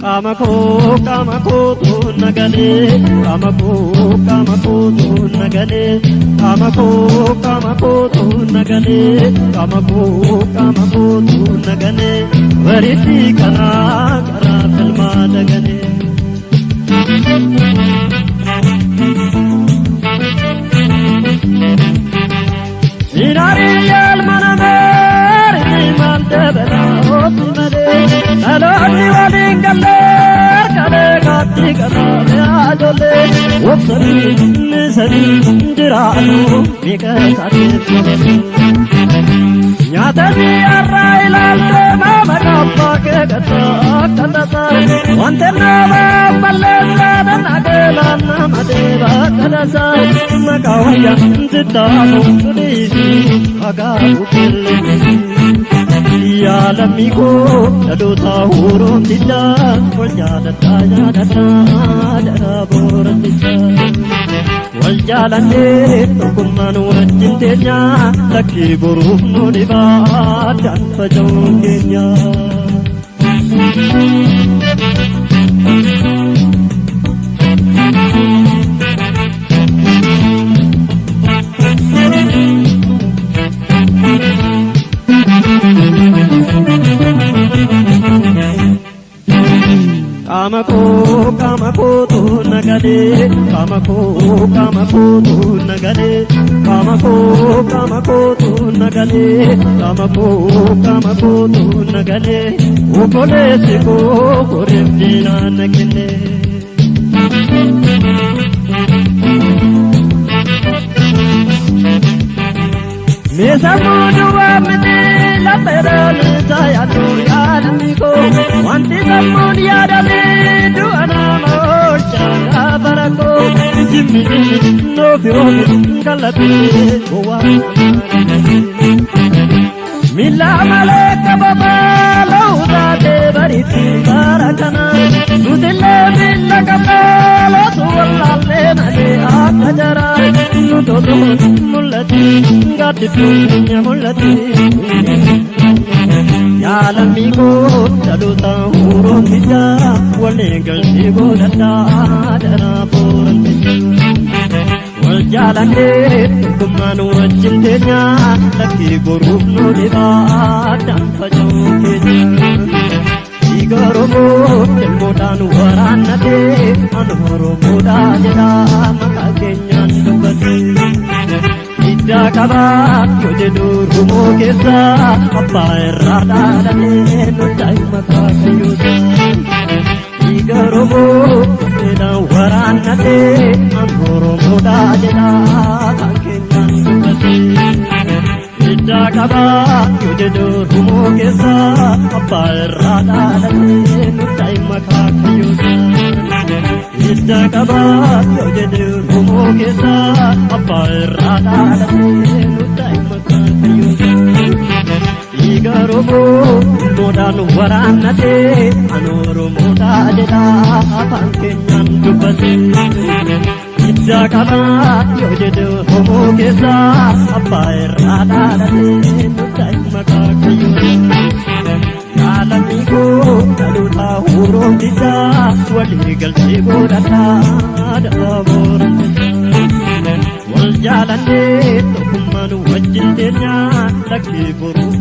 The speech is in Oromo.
Kamako tu nagale, kamako tu nagale, kamako tu nagale, kamako tu nagale, variti kana kara kalma nagale. Inari yal manamer ni mandebera otmade, alani walingale. Gati gata beadole, wopsari nisari dirano mika sati. Nyatani arrailalte mama kappa ke gata kandasa, wantena balesa danagela namadeva kandasa, makawaya zitamo sudisi agabukele. Ya lamigo, aduta hurum tija, waljala taya data, dara borat tija. Waljala ne, tukuman wajintenya, laki buruf nudiba, dan pajongenya. Kamako tu nagale, kamako tu nagale, kamako tu nagale, kamako tu nagale, ukole siko koremdina nagale. Mesa mudu amne la perale saya tu ya amigo, wanti samudi adale tu anamo changa barako, jimmi no firomi kalati owa. Mila maleka baba lauda de bariti barakana, nudille mila kapalo suwalle nale akajara, nudodo mulati gati punya mulati. Ya lamigo daluta hurum bija, walegal sigo dada dara boran bija. Waljalane kumanu wajintenya, laki guruf nudiba dan pajongenya. Igoromo kemodan waranate, anhoromo da jeda makakenya dubati. Ida kabat yojedu rumo kesa, apa erada dane nutai makakayusa. Igoromo kemodan waranate, anhoromo da jeda makakenya dubati. Ida kabat yojedu rumo kesa, apa erada dane nutai makakayusa. Ida kabat yojedu rumo kesa, apa erada dane nutai makakayusa. Igoromo modan waranate, anoromo da jeda makakenya dubati. Ida kabat yojedu rumo kesa, apa erada dane nutai makakayusa. Alamigo daluta hurum bija, waligal sigo data dara boran bija. Waljalane tukuman wajintenya, laki buruf